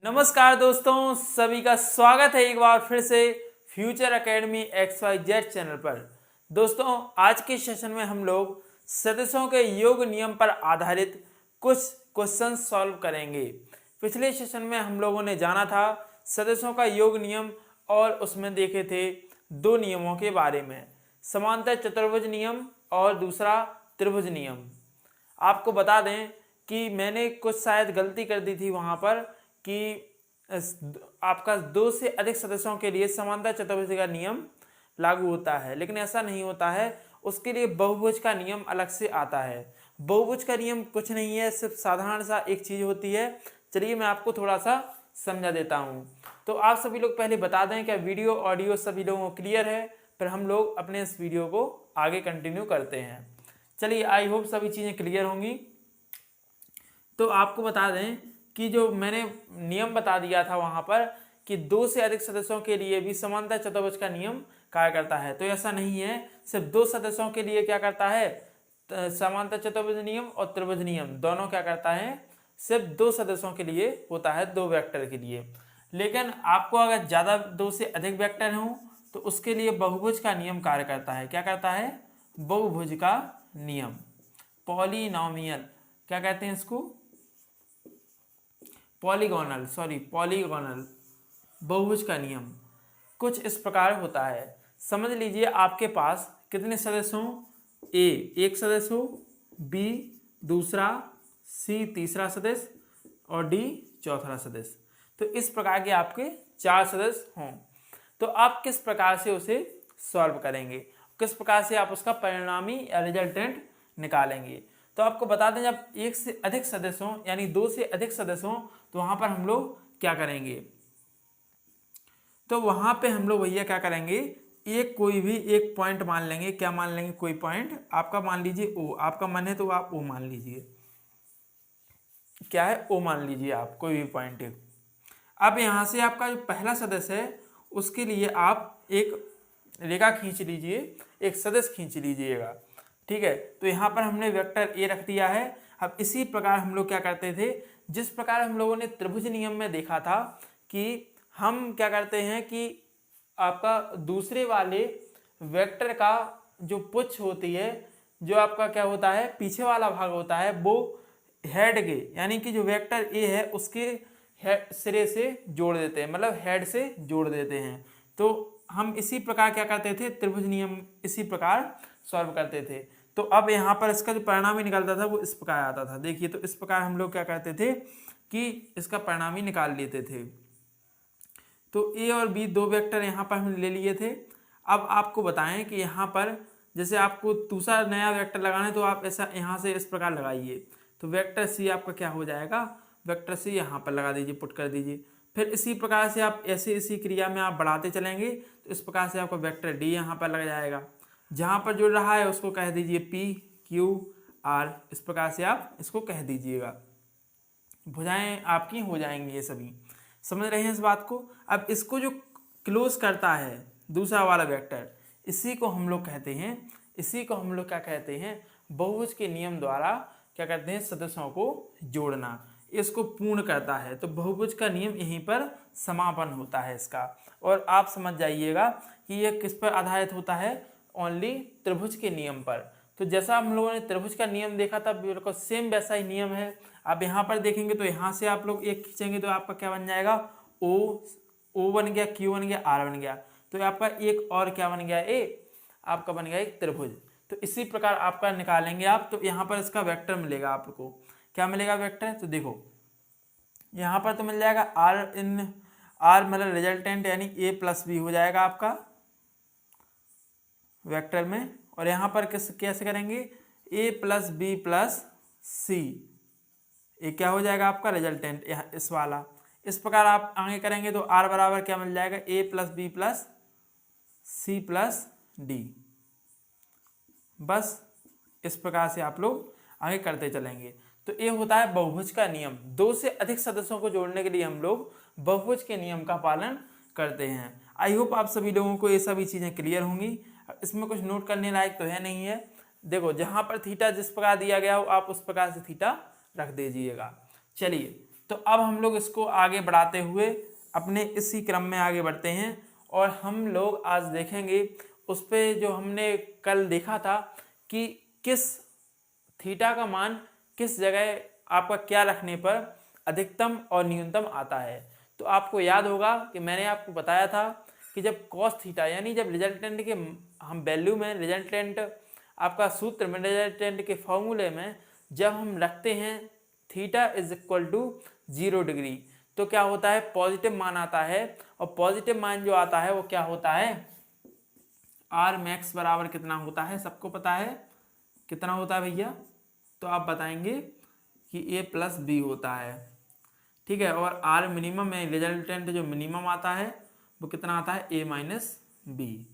नमस्कार दोस्तों, सभी का स्वागत है एक बार फिर से फ्यूचर एकेडमी XYZ चैनल पर। दोस्तों, आज के सेशन में हम लोग सदस्यों के योग नियम पर आधारित कुछ क्वेश्चन सॉल्व करेंगे। पिछले सेशन में हम लोगों ने जाना था सदस्यों का योग नियम और उसमें देखे थे दो नियमों के बारे में, समांतर चतुर्भुज नियम और दूसरा त्रिभुज नियम। आपको बता दें कि मैंने कुछ शायद गलती कर दी थी वहाँ पर कि आपका दो से अधिक सदस्यों के लिए समांतर चतुर्भुज का नियम लागू होता है, लेकिन ऐसा नहीं होता है। उसके लिए बहुभुज का नियम अलग से आता है। बहुभुज का नियम कुछ नहीं है, सिर्फ साधारण सा एक चीज़ होती है। चलिए मैं आपको थोड़ा सा समझा देता हूँ। तो आप सभी लोग पहले बता दें क्या वीडियो ऑडियो सभी लोगों को क्लियर है, फिर हम लोग अपने इस वीडियो को आगे कंटिन्यू करते हैं। चलिए, आई होप सभी चीज़ें क्लियर होंगी। तो आपको बता दें कि जो मैंने नियम बता दिया था वहाँ पर कि दो से अधिक सदस्यों के लिए भी समांतर चतुर्भुज का नियम कार्य करता है, तो ऐसा नहीं है। सिर्फ दो सदस्यों के लिए क्या करता है, समांतर चतुर्भुज नियम और त्रिभुज नियम दोनों क्या करता है, सिर्फ दो सदस्यों के लिए होता है, दो वेक्टर के लिए। लेकिन आपको अगर ज़्यादा दो से अधिक वेक्टर हों तो उसके लिए बहुभुज का नियम कार्य करता है। क्या करता है? बहुभुज का नियम, पॉलिनोमियल, क्या कहते हैं इसको, पॉलीगोनल बहुभुज का नियम कुछ इस प्रकार होता है। समझ लीजिए आपके पास कितने सदस्य हों, ए एक सदस्य हो, बी दूसरा, सी तीसरा सदस्य और डी चौथा सदस्य। तो इस प्रकार के आपके चार सदस्य हों, तो आप किस प्रकार से उसे सॉल्व करेंगे, किस प्रकार से आप उसका परिणामी या रिजल्टेंट निकालेंगे। तो आपको बता दें, जब एक से अधिक सदस्य हों यानी दो से अधिक सदस्य हों तो वहाँ पर हम लोग क्या करेंगे, तो वहाँ पे हम लोग भैया क्या करेंगे, एक कोई भी एक पॉइंट मान लेंगे। क्या मान लेंगे? कोई पॉइंट आपका मान लीजिए ओ, आपका मन है तो आप ओ मान लीजिए। क्या है? ओ मान लीजिए आप कोई भी पॉइंट है। अब यहाँ से आपका जो पहला सदस्य है उसके लिए आप एक रेखा खींच लीजिए, एक सदस्य खींच लीजिएगा। ठीक है, तो यहाँ पर हमने वेक्टर ए रख दिया है। अब इसी प्रकार हम लोग क्या करते थे, जिस प्रकार हम लोगों ने त्रिभुज नियम में देखा था कि हम क्या करते हैं कि आपका दूसरे वाले वेक्टर का जो पुच्छ होती है, जो आपका क्या होता है पीछे वाला भाग होता है, वो हेड के यानी कि जो वेक्टर ए है उसके सिरे से जोड़ देते हैं, मतलब हेड से जोड़ देते हैं। तो हम इसी प्रकार क्या करते थे, त्रिभुज नियम इसी प्रकार सॉल्व करते थे। तो अब यहाँ पर इसका जो परिणाम ही निकलता था वो इस प्रकार आता था। देखिए, तो इस प्रकार हम लोग क्या करते थे कि इसका परिणाम ही निकाल लेते थे। तो ए और बी दो वेक्टर यहाँ पर हम ले लिए थे। अब आपको बताएं कि यहाँ पर जैसे आपको दूसरा नया वेक्टर लगाना है तो आप ऐसा यहाँ से इस प्रकार लगाइए। तो वेक्टर सी आपका क्या हो जाएगा, वेक्टर सी यहाँ पर लगा दीजिए, पुट कर दीजिए। फिर इसी प्रकार से आप ऐसे इसी क्रिया में आप बढ़ाते चलेंगे तो इस प्रकार से आपका वेक्टर डी यहाँ पर लग जाएगा। जहाँ पर जुड़ रहा है उसको कह दीजिए पी क्यू आर, इस प्रकार से आप इसको कह दीजिएगा। भुजाएं आपकी हो जाएंगी। ये सभी समझ रहे हैं इस बात को। अब इसको जो क्लोज करता है दूसरा वाला वेक्टर, इसी को हम लोग कहते हैं, इसी को हम लोग क्या कहते हैं, बहुभुज के नियम द्वारा क्या करते हैं, सदस्यों को जोड़ना, इसको पूर्ण करता है। तो बहुभुज का नियम यहीं पर समापन होता है इसका। और आप समझ जाइएगा कि यह किस पर आधारित होता है, ओनली त्रिभुज के नियम पर। तो जैसा हम लोगों ने त्रिभुज का नियम देखा था बिल्कुल सेम वैसा ही नियम है। अब यहाँ पर देखेंगे तो यहाँ से आप लोग एक खींचेंगे तो आपका क्या बन जाएगा, ओ बन गया, क्यू बन गया, आर बन गया। तो आपका एक और क्या बन गया, ए आपका बन गया एक त्रिभुज। तो इसी प्रकार आपका निकालेंगे आप, तो यहाँ पर इसका वेक्टर मिलेगा आपको। क्या मिलेगा वेक्टर, तो देखो यहाँ पर तो मिल जाएगा आर इन आर, मतलब रिजल्टेंट यानी ए प्लस बी हो जाएगा आपका वेक्टर में। और यहाँ पर कैसे करेंगे, ए प्लस बी प्लस सी, ये क्या हो जाएगा आपका रिजल्टेंट इस वाला। इस प्रकार आप आगे करेंगे तो आर बराबर क्या मिल जाएगा, a plus b plus c plus d. बस इस प्रकार से आप लोग आगे करते चलेंगे। तो ये होता है बहुभुज का नियम। दो से अधिक सदस्यों को जोड़ने के लिए हम लोग बहुभुज के नियम का पालन करते हैं। आई होप आप सभी लोगों को ये सभी चीज़ें क्लियर होंगी। इसमें कुछ नोट करने लायक तो है नहीं है। देखो, जहाँ पर थीटा जिस प्रकार दिया गया हो आप उस प्रकार से थीटा रख दीजिएगा। चलिए तो अब हम लोग इसको आगे बढ़ाते हुए अपने इसी क्रम में आगे बढ़ते हैं और हम लोग आज देखेंगे उस पे जो हमने कल देखा था कि किस थीटा का मान किस जगह आपका क्या रखने पर अधिकतम और न्यूनतम आता है। तो आपको याद होगा कि मैंने आपको बताया था कि जब कॉस थीटा यानी जब रिजल्टेंट के हम वैल्यू में रिजल्टेंट आपका सूत्र में रिजल्टेंट के फॉर्मूले में जब हम रखते हैं theta is equal to 0 degree तो क्या होता है, पॉजिटिव मान आता है। और पॉजिटिव मान जो आता है वो क्या होता है, आर मैक्स बराबर कितना होता है, सबको पता है कितना होता है भैया, तो आप बताएंगे कि ए प्लस बी होता है। ठीक है, और आर मिनिमम में रिजल्टेंट जो मिनिमम आता है वो कितना आता है, ए माइनस बी।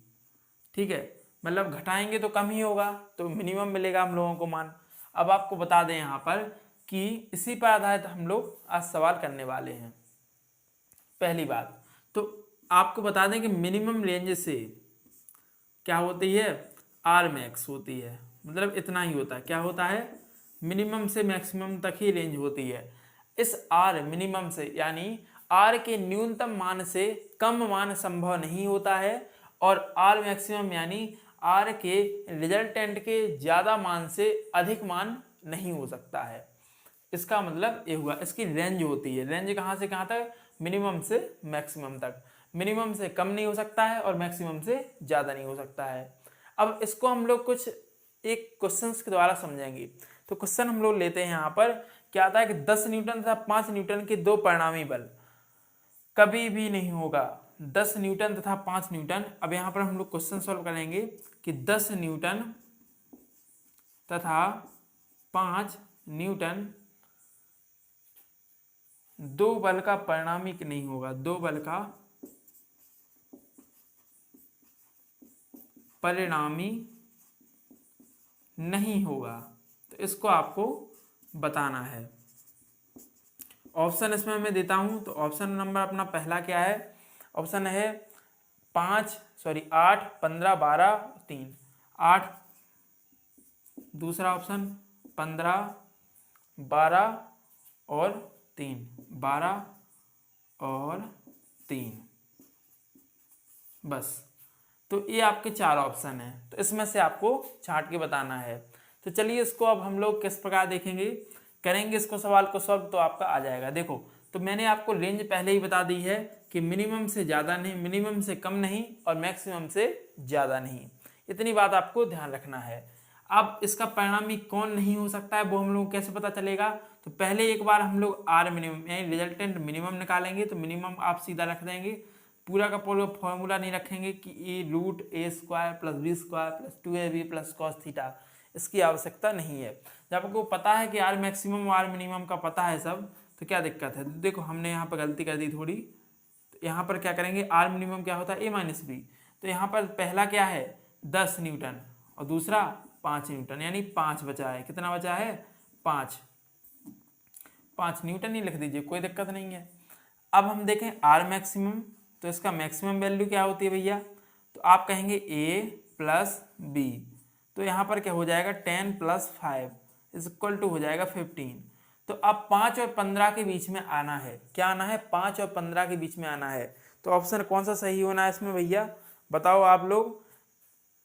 ठीक है, मतलब घटाएंगे तो कम ही होगा तो मिनिमम मिलेगा हम लोगों को मान। अब आपको बता दें यहाँ पर कि इसी पर आधारित हम लोग आज सवाल करने वाले हैं। पहली बात तो आपको बता दें कि मिनिमम रेंज से क्या होती है, आर मैक्स होती है, मतलब इतना ही होता है। क्या होता है, मिनिमम से मैक्सिमम तक ही रेंज होती है। इस आर मिनिमम से यानी आर के न्यूनतम मान से कम मान संभव नहीं होता है और आर मैक्सिमम यानी आर के रिजल्टेंट के ज़्यादा मान से अधिक मान नहीं हो सकता है। इसका मतलब ये हुआ, इसकी रेंज होती है। रेंज कहाँ से कहाँ तक, मिनिमम से मैक्सिमम तक। मिनिमम से कम नहीं हो सकता है और मैक्सिमम से ज़्यादा नहीं हो सकता है। अब इसको हम लोग कुछ एक क्वेश्चन के द्वारा समझेंगे। तो क्वेश्चन हम लोग लेते हैं यहाँ पर, क्या आता है कि 10 न्यूटन तथा 5 न्यूटन के दो परिणामी बल कभी भी नहीं होगा। 10 न्यूटन तथा 5 न्यूटन। अब यहाँ पर हम लोग क्वेश्चन सॉल्व करेंगे कि 10 न्यूटन तथा 5 न्यूटन दो बल का परिणामी नहीं होगा, दो बल का परिणामी नहीं होगा। तो इसको आपको बताना है। ऑप्शन इसमें मैं देता हूं, तो ऑप्शन नंबर अपना पहला क्या है, ऑप्शन है 8, 15, 12, 3। 8, दूसरा ऑप्शन 15, 12 और 3, 12 और 3, बस। तो ये आपके 4 ऑप्शन हैं, तो इसमें से आपको छांट के बताना है। तो चलिए इसको अब हम लोग किस प्रकार देखेंगे, करेंगे इसको सवाल को सॉल्व, तो आपका आ जाएगा। देखो, तो मैंने आपको रेंज पहले ही बता दी है कि मिनिमम से ज़्यादा नहीं, मिनिमम से कम नहीं और मैक्सिमम से ज़्यादा नहीं, इतनी बात आपको ध्यान रखना है। अब इसका परिणामी कौन नहीं हो सकता है वो हम लोग कैसे पता चलेगा, तो पहले एक बार हम लोग आर मिनिमम यानी रिजल्टेंट मिनिमम निकालेंगे। तो मिनिमम आप सीधा रख देंगे, पूरा का पूरा फॉर्मूला नहीं रखेंगे कि a root a square plus b square plus 2ab plus cos theta, इसकी आवश्यकता नहीं है। जब आपको पता है कि आर मैक्सिमम और आर मिनिमम का पता है सब, तो क्या दिक्कत है। देखो हमने यहाँ पर गलती कर दी थोड़ी, तो यहाँ पर क्या करेंगे, आर मिनिमम क्या होता है, ए माइनस बी। तो यहाँ पर पहला क्या है 10 न्यूटन और दूसरा 5 न्यूटन, यानी 5 बचा है। कितना बचा है, 5 न्यूटन ही लिख दीजिए, कोई दिक्कत नहीं है। अब हम देखें आर मैक्सिमम, तो इसका मैक्सिमम वैल्यू क्या होती है भैया, तो आप कहेंगे ए प्लस बी। तो यहाँ पर क्या हो जाएगा 10 + 5 इज इक्वल टू हो जाएगा 15। तो अब 5 और 15 के बीच में आना है, क्या आना है, 5 और 15 के बीच में आना है। तो ऑप्शन कौन सा सही होना है इसमें भैया, बताओ आप लोग।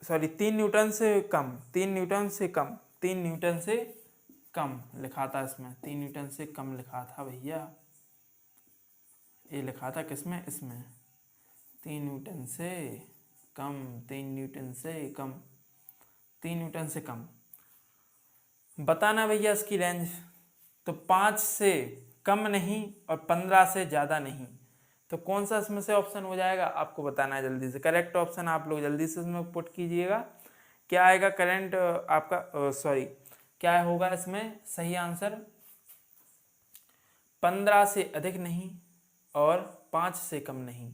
सॉरी, 3 न्यूटन से कम, 3 न्यूटन से कम, 3 न्यूटन से कम लिखा था इसमें, 3 न्यूटन से कम लिखा था भैया, ये लिखा था किसमें, इसमें 3 न्यूटन से कम, 3 न्यूटन से कम, 3 न्यूटन से कम बताना भैया इसकी रेंज। तो 5 से कम नहीं और 15 से ज़्यादा नहीं, तो कौन सा इसमें से ऑप्शन हो जाएगा आपको बताना है जल्दी से। करेक्ट ऑप्शन आप लोग जल्दी से इसमें पुट कीजिएगा, क्या आएगा करेंट आपका, सॉरी क्या होगा इसमें सही आंसर, 15 से अधिक नहीं और 5 से कम नहीं,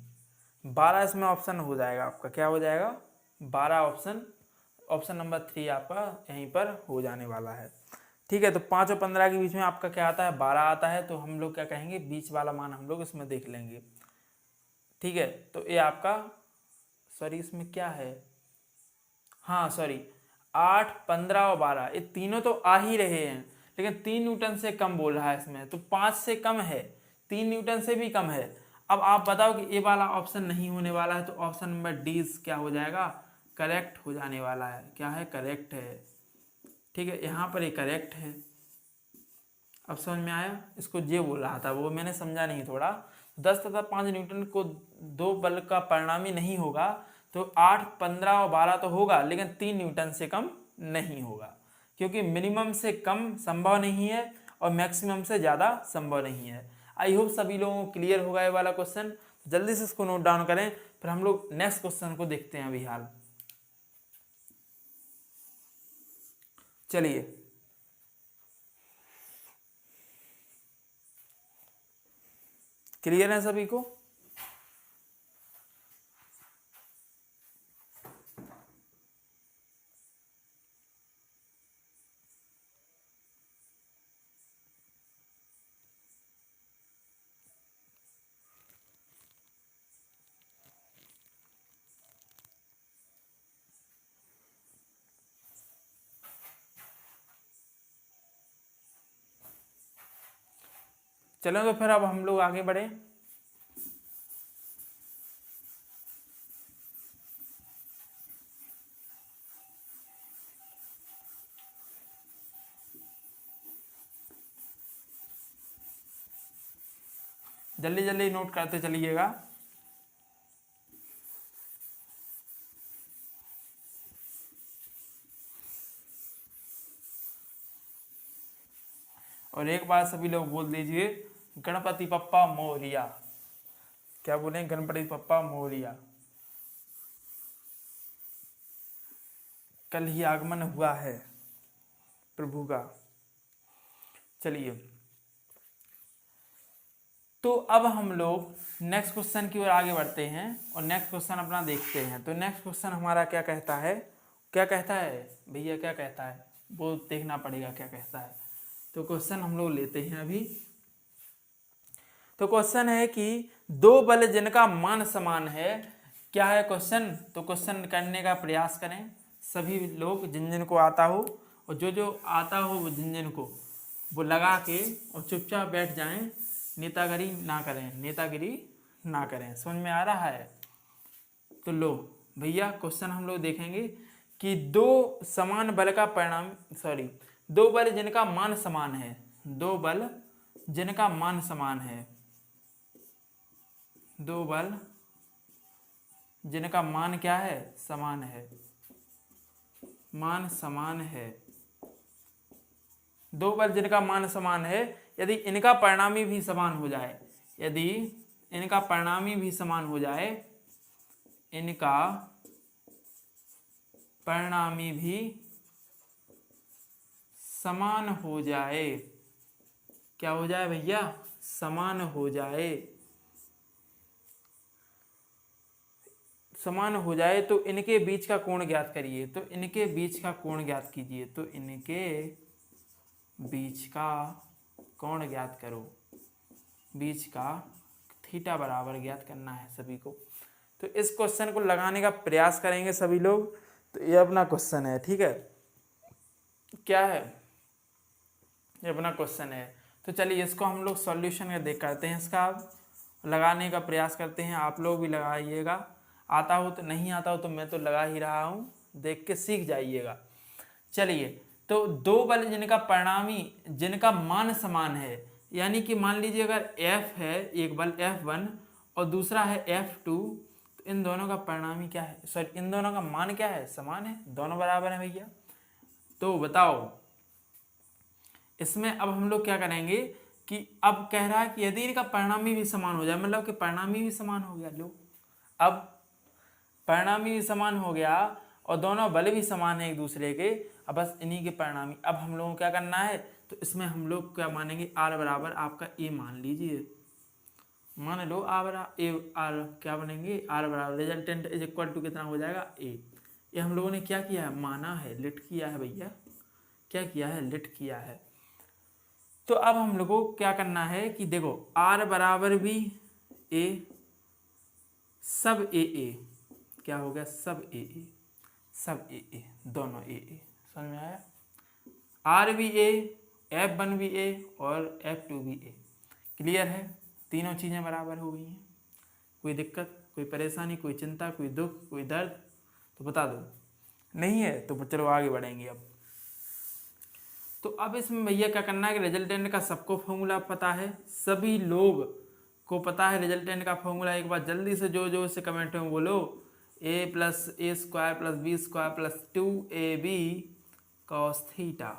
12 इसमें ऑप्शन हो जाएगा आपका, क्या हो जाएगा 12 ऑप्शन नंबर 3 आपका यहीं पर हो जाने वाला है। ठीक है, तो 5 और 15 के बीच में आपका क्या आता है, 12 आता है। तो हम लोग क्या कहेंगे, बीच वाला मान हम लोग इसमें देख लेंगे। ठीक है, तो ये आपका, सॉरी इसमें क्या है, हाँ सॉरी 8, 15 और 12 ये तीनों तो आ ही रहे हैं, लेकिन 3 न्यूटन से कम बोल रहा है इसमें, तो 5 से कम है, 3 न्यूटन से भी कम है। अब आप बताओ कि ये वाला ऑप्शन नहीं होने वाला है, तो ऑप्शन नंबर डी क्या हो जाएगा, करेक्ट हो जाने वाला है। क्या है, करेक्ट है। ठीक है, यहाँ पर ये करेक्ट है। अब समझ में आया, इसको ये बोल रहा था, वो मैंने समझा नहीं थोड़ा। 10 तथा 5 न्यूटन को 2 बल का परिणामी नहीं होगा, तो 8, 15 और 12 तो होगा, लेकिन 3 न्यूटन से कम नहीं होगा, क्योंकि मिनिमम से कम संभव नहीं है और मैक्सिमम से ज़्यादा संभव नहीं है। आई होप सभी लोगों को क्लियर होगा ये वाला क्वेश्चन। जल्दी से इसको नोट डाउन करें, फिर हम लोग नेक्स्ट क्वेश्चन को देखते हैं अभी हाल। चलिए, क्लियर है सभी को? चलो तो फिर अब हम लोग आगे बढ़े। जल्दी जल्दी नोट करते चलिएगा। और एक बार सभी लोग बोल दीजिए, गणपति बप्पा मोरिया। क्या बोलें, गणपति बप्पा मोरिया। कल ही आगमन हुआ है प्रभु का। चलिए, तो अब हम लोग नेक्स्ट क्वेश्चन की ओर आगे बढ़ते हैं और नेक्स्ट क्वेश्चन अपना देखते हैं। तो नेक्स्ट क्वेश्चन हमारा क्या कहता है, क्या कहता है भैया, क्या कहता है वो देखना पड़ेगा क्या कहता है। तो क्वेश्चन हम लोग लेते हैं अभी। तो क्वेश्चन है कि 2 बल जिनका मान समान है, क्या है क्वेश्चन। तो क्वेश्चन करने का प्रयास करें सभी लोग, जिन जिन को आता हो, और जो जो आता हो वो जिन जिन को वो लगा के और चुपचाप बैठ जाएं, नेतागिरी ना करें, नेतागिरी ना करें। समझ में आ रहा है? तो लो भैया, क्वेश्चन हम लोग देखेंगे कि 2 समान बल का परिणाम, 2 बल जिनका मान समान है, 2 बल जिनका मान समान है, 2 बल जिनका मान क्या है, समान है, मान समान है। 2 बल जिनका मान समान है, यदि इनका परिणामी भी समान हो जाए, यदि इनका परिणामी भी समान हो जाए, इनका परिणामी भी समान हो जाए, क्या हो जाए भैया, समान हो जाए, समान हो जाए, तो इनके बीच का कोण ज्ञात करिए। तो इनके बीच का कोण ज्ञात कीजिए, तो इनके बीच का कोण ज्ञात करो, बीच का थीटा बराबर ज्ञात करना है सभी को। तो इस क्वेश्चन को लगाने का प्रयास करेंगे सभी लोग। तो ये अपना क्वेश्चन है, ठीक है, क्या है, ये अपना क्वेश्चन है। तो चलिए इसको हम लोग सॉल्यूशन देख करते हैं, इसका लगाने का प्रयास करते हैं। आप लोग भी लगाइएगा, आता हो तो, नहीं आता हो तो मैं तो लगा ही रहा हूँ, देख के सीख जाइएगा। चलिए, तो 2 बल जिनका परिणामी, जिनका मान समान है, यानी कि मान लीजिए अगर F है, एक बल F1 और दूसरा है F2, तो इन दोनों का परिणामी क्या है, सॉरी इन दोनों का मान क्या है, समान है, दोनों बराबर है भैया। तो बताओ इसमें अब हम लोग क्या करेंगे कि अब कह रहा है कि यदि इनका परिणामी भी समान हो जाए, मतलब कि परिणामी भी समान हो गया, लो अब परिणामी भी समान हो गया और दोनों बल भी समान है एक दूसरे के, अब बस इन्हीं के परिणामी। अब हम लोगों को क्या करना है, तो इसमें हम लोग क्या मानेंगे, आर बराबर आपका ए मान लीजिए, मान लो आर बराबर ए, आर क्या बनेंगे, आर बराबर रिजल्टेंट इज इक्वल टू कितना हो जाएगा, ए। ये हम लोगों ने क्या किया है, माना है, लिट किया है भैया, क्या किया है, लिट किया है। तो अब हम लोग को क्या करना है कि देखो आर बराबर भी ए, सब ए, क्या हो गया, सब ए, सब ए, दोनों ए, समझ में आया। आर भी ए F1 भी A और F2 भी A। क्लियर है, तीनों चीज़ें बराबर हो गई हैं। कोई दिक्कत, कोई परेशानी, कोई चिंता, कोई दुख, कोई दर्द तो बता दो। नहीं है तो चलो आगे बढ़ेंगे। अब तो अब इसमें भैया क्या करना है कि रिजल्टेंट का सबको फॉर्मूला पता है, सभी लोग को पता है रिजल्टेंट का फॉर्मूला। एक बार जल्दी से जो जो से कमेंट में बोलो, a plus a square plus b square plus 2ab cos theta.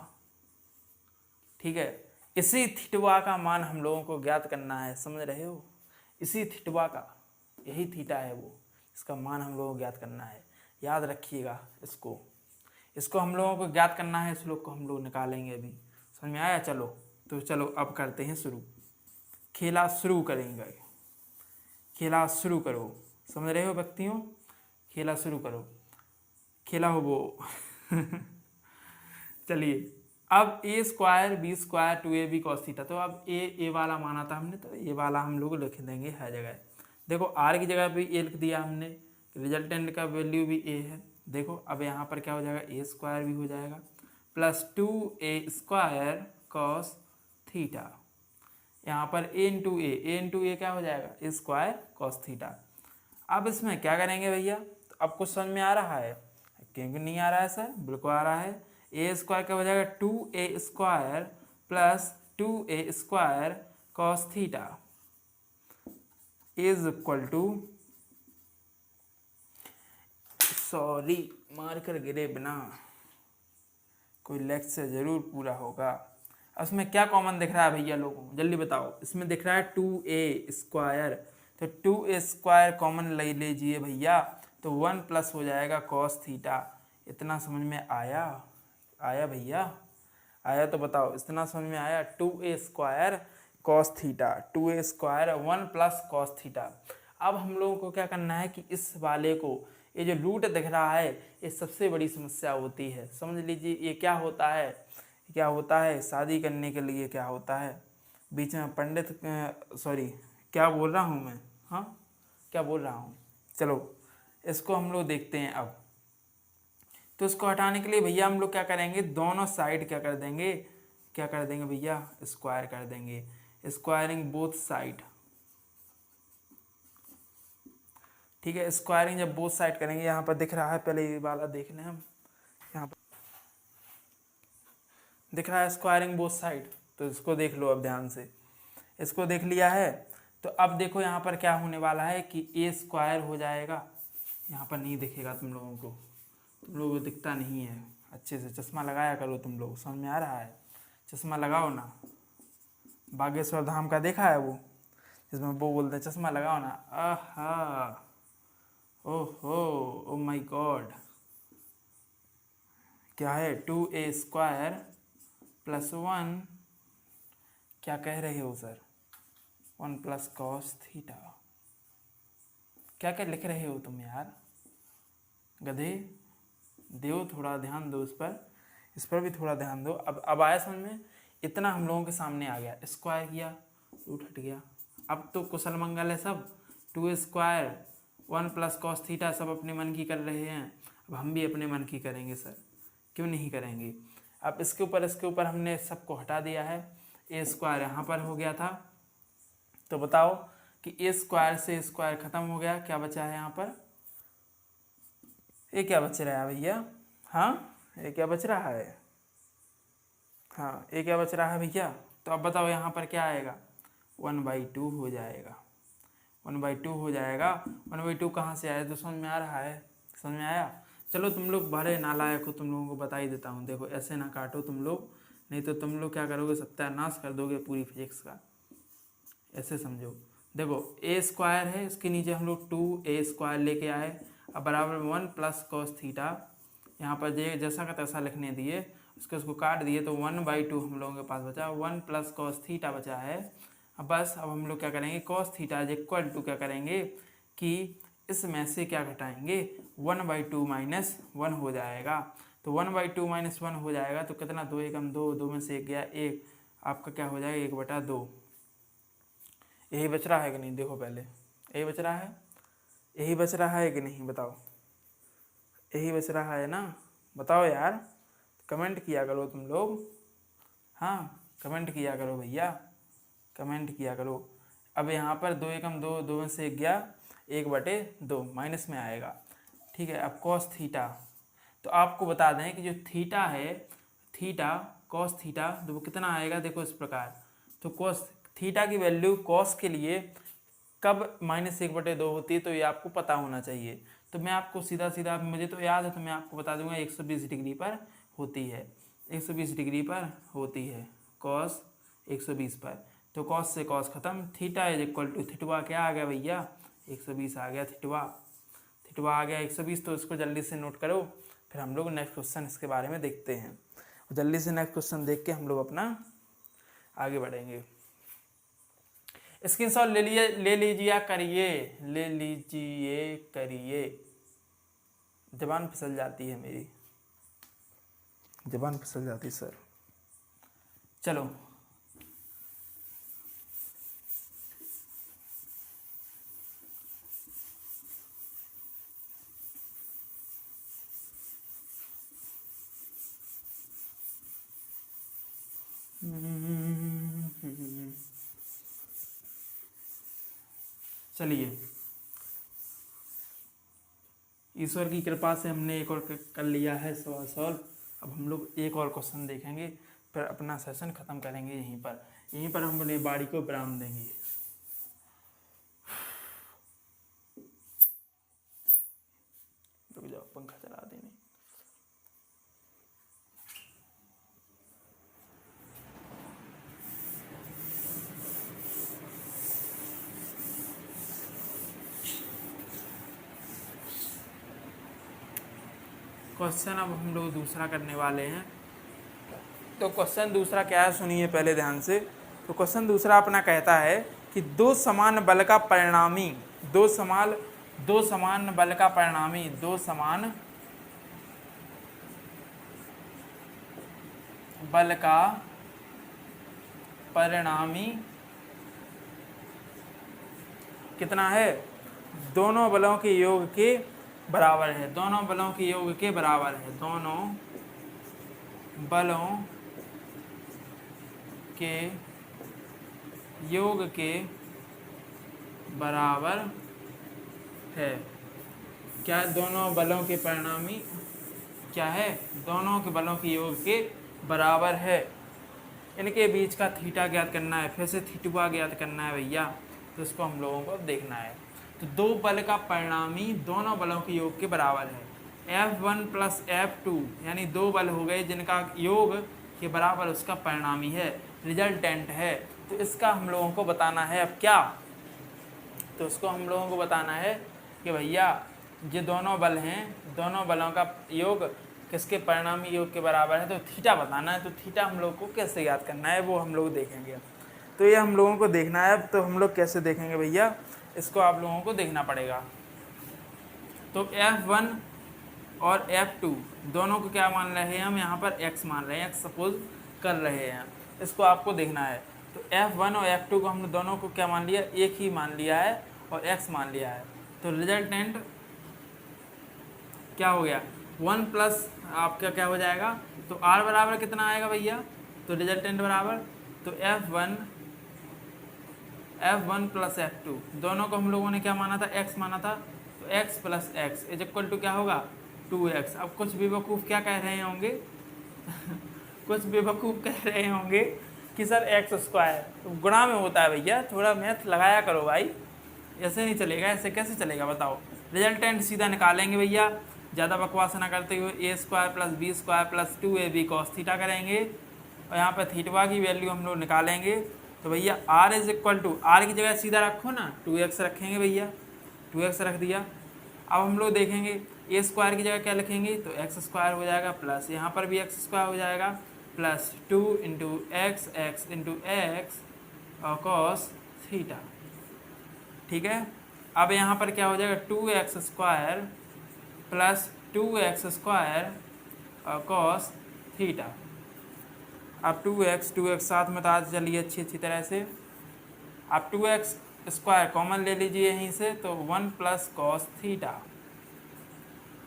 ठीक है, इसी थीटवा का मान हम लोगों को ज्ञात करना है, समझ रहे हो? इसी थीटवा का, यही थीटा है वो, इसका मान हम लोगों को ज्ञात करना है। याद रखिएगा इसको हम लोगों को ज्ञात करना है। इस लोग को हम लोग निकालेंगे अभी। समझ में आया? चलो तो चलो अब करते हैं शुरू, खेला शुरू करेंगे। खेला शुरू करो, समझ रहे हो व्यक्तियों? खेला शुरू करो, खेला हो वो चलिए, अब a square b square 2ab cos theta, तो अब ए वाला माना था हमने, तो ए वाला हम लोग लिख देंगे हर जगह। देखो आर की जगह भी ए लिख दिया हमने, रिजल्टेंट का वैल्यू भी ए है। देखो अब यहाँ पर क्या हो जाएगा, ए स्क्वायर भी हो जाएगा plus 2a square cos theta. यहाँ पर ए इंटू ए क्या हो जाएगा, ए स्क्वायर cos थीटा। अब इसमें क्या करेंगे भैया, तो अब कुछ समझ में आ रहा है? क्योंकि नहीं आ रहा है सर, बिल्कुल आ रहा है। ए स्क्वायर क्या हो जाएगा, 2a square plus 2a square cos theta is equal to, sorry मार कर गिरे बिना, कोई लेक्चर जरूर पूरा होगा। उसमें क्या कॉमन दिख रहा है भैया लोगों को, जल्दी बताओ? इसमें दिख रहा है 2a स्क्वायर, तो 2a स्क्वायर कॉमन ले लीजिए भैया, तो 1 प्लस हो जाएगा cos थीटा। इतना समझ में आया? आया भैया? आया तो बताओ, इतना समझ में आया? 2a square cos theta, 2a square 1 plus cos theta. अब हम लोगों को क्या करना है कि इस वाले को, ये जो रूट दिख रहा है, ये सबसे बड़ी समस्या होती है। समझ लीजिए ये क्या होता है, क्या होता है, शादी करने के लिए क्या होता है, बीच में पंडित, सॉरी क्या बोल रहा हूँ मैं, हाँ क्या बोल रहा हूँ, चलो इसको हम लोग देखते हैं अब। तो इसको हटाने के लिए भैया हम लोग क्या करेंगे, दोनों साइड क्या कर देंगे, क्या कर देंगे भैया, स्क्वायर कर देंगे, स्क्वायरिंग बोथ साइड। ठीक है, स्क्वायरिंग जब बोथ साइड करेंगे, यहाँ पर दिख रहा है, पहले ये वाला देख लें हम, यहाँ पर दिख रहा है स्क्वायरिंग बोथ साइड, तो इसको देख लो अब ध्यान से। इसको देख लिया है, तो अब देखो यहाँ पर क्या होने वाला है कि ए स्क्वायर हो जाएगा, यहाँ पर नहीं दिखेगा तुम लोगों को, तुम लोगों को दिखता नहीं है अच्छे से, चश्मा लगाया करो तुम लोग, समझ में आ रहा है? चश्मा लगाओ ना, बागेश्वर धाम का देखा है वो, जिसमें वो बोलते हैं चश्मा लगाओ ना। आहा, ओहो, ओ माय गॉड, क्या है, 2a स्क्वायर प्लस 1, क्या कह रहे हो सर, 1 प्लस cos थीटा, क्या क्या लिख रहे हो तुम यार, गधे? दो थोड़ा ध्यान दो इस पर भी थोड़ा ध्यान दो। अब आया समझ में? इतना हम लोगों के सामने आ गया, स्क्वायर किया, रूट हट गया। अब तो कुशल मंगल है सब, 2a square 1 plus cos theta सब अपने मन की कर रहे हैं, अब हम भी अपने मन की करेंगे सर, क्यों नहीं करेंगे? अब इसके ऊपर हमने सबको हटा दिया है, ए स्क्वायर यहाँ पर हो गया था, तो बताओ कि ए स्क्वायर से स्क्वायर खत्म हो गया, क्या बचा है यहाँ पर, ये क्या बच रहा है भैया, हाँ ये क्या बच रहा है, हाँ ये क्या बच रहा है भैया? तो अब बताओ यहाँ पर क्या आएगा, 1/2 हो जाएगा, 1/2 हो जाएगा। 1/2 कहाँ से आया, तो समझ में आ रहा है? समझ में आया? चलो तुम लोग बड़े नालायक हो, तुम लोगों को बता ही देता हूँ। देखो ऐसे ना काटो तुम लोग, नहीं तो तुम लोग क्या करोगे, सत्यानाश कर दोगे पूरी फिजिक्स का। ऐसे समझो, देखो ए स्क्वायर है, इसके नीचे हम लोग 2a स्क्वायर लेके आए, अब बराबर 1 प्लस cos थीटा, यहाँ पर जैसा का तैसा लिखने दिए, उसको काट दिए, तो 1/2 हम लोगों के पास बचा, 1 प्लस cos थीटा बचा है। अब बस अब हम लोग क्या करेंगे, cos theta is equal to क्या करेंगे कि इसमें से क्या घटाएंगे, 1/2 माइनस 1 हो जाएगा, तो 1/2 माइनस 1 हो जाएगा, तो कितना, 2 एकम 2, 2 में से 1 गया 1, आपका क्या हो जाएगा 1/2। यही बच रहा है कि नहीं, देखो पहले यही बच रहा है, यही बच रहा है कि नहीं बताओ, यही बच रहा है ना, बताओ यार, कमेंट किया करो तुम लोग, हाँ कमेंट किया करो भैया, कमेंट किया करो। अब यहाँ पर 2 एकम 2, 2 में से 1 गया, 1/2 माइनस में आएगा, ठीक है। अब कॉस थीटा, तो आपको बता दें कि जो थीटा है, थीटा कॉस थीटा, तो वो कितना आएगा देखो इस प्रकार। तो कॉस थीटा की वैल्यू कॉस के लिए कब -1/2 होती है, तो ये आपको पता होना चाहिए। तो मैं आपको सीधा सीधा, मुझे तो याद है तो मैं आपको बता दूंगा 120 डिग्री पर होती है, 120 डिग्री पर होती है कॉस 120 पर। तो कॉस से कॉस खत्म, थीटा इज इक्वल टू थिटवा क्या आ गया भैया 120 आ गया, थिटवा थिटवा आ गया 120। तो इसको जल्दी से नोट करो, फिर हम लोग नेक्स्ट क्वेश्चन इसके बारे में देखते हैं। जल्दी से नेक्स्ट क्वेश्चन देख के हम लोग अपना आगे बढ़ेंगे। स्क्रीनशॉट ले लीजिए करिए। जबान फिसल जाती है मेरी, जबान फिसल जाती है सर। चलो चलिए, ईश्वर की कृपा से हमने एक और कर लिया है सवाल सॉल्व। अब हम लोग एक और क्वेश्चन देखेंगे, फिर अपना सेशन ख़त्म करेंगे। यहीं पर हम अपनी बाड़ी को विराम देंगे। रुक जाओ, पंखा चला देने। क्वेश्चन अब हम लोग दूसरा करने वाले हैं। तो क्वेश्चन दूसरा क्या है सुनिए पहले ध्यान से। तो क्वेश्चन दूसरा अपना कहता है कि दो समान बल का परिणामी, दो समान बल का परिणामी, दो समान बल का परिणामी कितना है, दोनों बलों के योग के बराबर है, दोनों बलों के योग के बराबर है, दोनों बलों के योग के बराबर है। क्या दोनों बलों के परिणामी क्या है, दोनों के बलों के योग के बराबर है। इनके बीच का थीटा ज्ञात करना है, फिर से थीटा ज्ञात करना है भैया। तो इसको हम लोगों को देखना है। तो दो बल का परिणामी दोनों बलों के योग के बराबर है। F1 + F2 यानी दो बल हो गए जिनका योग के बराबर उसका परिणामी है, रिजल्टेंट है। तो इसका हम लोगों को बताना है अब क्या, तो उसको हम लोगों को बताना है कि भैया ये दोनों बल हैं, दोनों बलों का योग किसके परिणामी योग के बराबर है। तो थीटा बताना है। तो थीटा हम लोग को कैसे याद करना है वो हम लोग देखेंगे। तो ये हम लोगों को देखना है। अब तो हम लोग कैसे देखेंगे भैया, इसको आप लोगों को देखना पड़ेगा। तो F1 और F2 दोनों को क्या मान रहे हैं हम, यहाँ पर x मान रहे हैं, x सपोज कर रहे हैं। इसको आपको देखना है। तो F1 और F2 को हमने दोनों को क्या मान लिया, एक ही मान लिया है और x मान लिया है। तो रिजल्टेंट क्या हो गया, 1 प्लस आपका क्या हो जाएगा, तो r बराबर कितना आएगा भैया, तो रिजल्टेंट बराबर, तो F1 + F2 दोनों को हम लोगों ने क्या माना था, x माना था। तो x + x is equal to क्या होगा 2x। अब कुछ बेवकूफ़ क्या कह रहे होंगे कुछ बेवकूफ़ कह रहे होंगे कि सर x² तो गुणा में होता है भैया, थोड़ा मैथ लगाया करो भाई, ऐसे नहीं चलेगा, ऐसे कैसे चलेगा बताओ। रिजल्टेंट सीधा निकालेंगे भैया, ज़्यादा बकवास ना करते हुए, a² + b² + 2ab cos theta करेंगे और यहाँ पर थीटा की वैल्यू हम लोग निकालेंगे। तो भैया r is equal to, r की जगह सीधा रखो ना, 2x रखेंगे भैया, 2x रख दिया। अब हम लोग देखेंगे a² की जगह क्या लिखेंगे, तो x² हो जाएगा, प्लस यहाँ पर भी x² हो जाएगा, प्लस 2 × x × x और cos थीटा। ठीक है। अब यहाँ पर क्या हो जाएगा 2x² + 2x² और cos थीटा। अब 2x साथ में तो चलिए अच्छी तरह से। अब 2x² कॉमन ले लीजिए यहीं से, तो 1 + cos थीटा।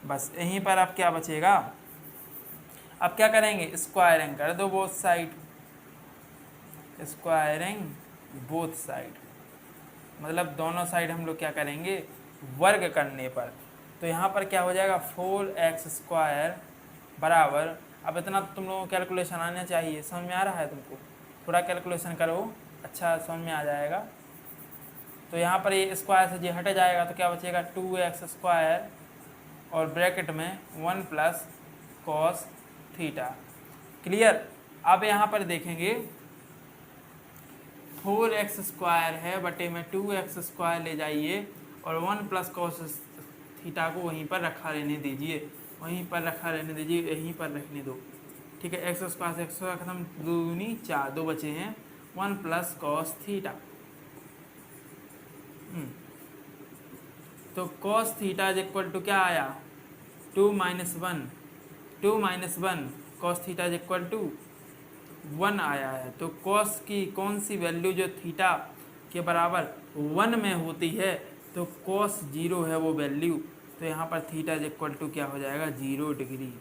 बस यहीं पर अब क्या बचेगा, अब क्या करेंगे, स्क्वायरिंग कर दो both side. Squaring both side, मतलब दोनों साइड हम लोग क्या करेंगे, वर्ग करने पर। तो यहाँ पर क्या हो जाएगा 4x² बराबर, अब इतना तो तुम लोगों को कैलकुलेशन आना चाहिए, समझ में आ रहा है तुमको, थोड़ा कैलकुलेशन करो, अच्छा समझ में आ जाएगा। तो यहाँ पर ये स्क्वायर से ये हट जाएगा, तो क्या बचेगा 2x² और ब्रैकेट में 1 प्लस कॉस थीटा। क्लियर। अब यहाँ पर देखेंगे 4x² है बटे में 2x² ले जाइए और 1 प्लस कॉस थीटा को वहीं पर रखा रहने दीजिए, वहीं पर रखा रहने दीजिए, यहीं पर रखने दो। ठीक है, x² से x खत्म, 2 दूनी 4, 2 बचे हैं, 1 प्लस कॉस थीटा। तो cos theta is equal to क्या आया 2 - 1, 2 - 1 cos theta is equal to 1 आया है। तो कॉस की कौन सी वैल्यू जो थीटा के बराबर 1 में होती है, तो कॉस 0 है वो वैल्यू, तो यहाँ पर थीटा इज इक्वल टू क्या हो जाएगा 0 डिग्री।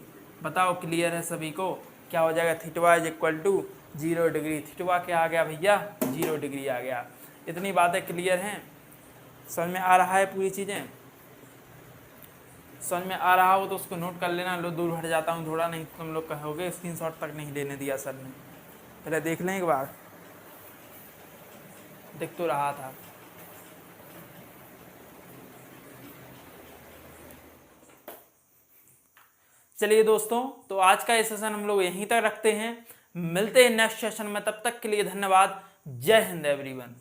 बताओ क्लियर है सभी को, क्या हो जाएगा theta is equal to 0 degree. Theta क्या आ गया भैया 0 डिग्री आ गया। इतनी बातें क्लियर हैं, समझ में आ रहा है पूरी चीज़ें, समझ में आ रहा हो तो उसको नोट कर लेना। लो दूर हट जाता हूँ थोड़ा, नहीं तुम लोग कहोगे स्क्रीनशॉट तक नहीं लेने दिया सर ने। पहले देख लें एक बार, दिख तो रहा था। चलिए दोस्तों, तो आज का ये सेशन हम लोग यहीं तक रखते हैं, मिलते हैं नेक्स्ट सेशन में, तब तक के लिए धन्यवाद। जय हिंद एवरीवन।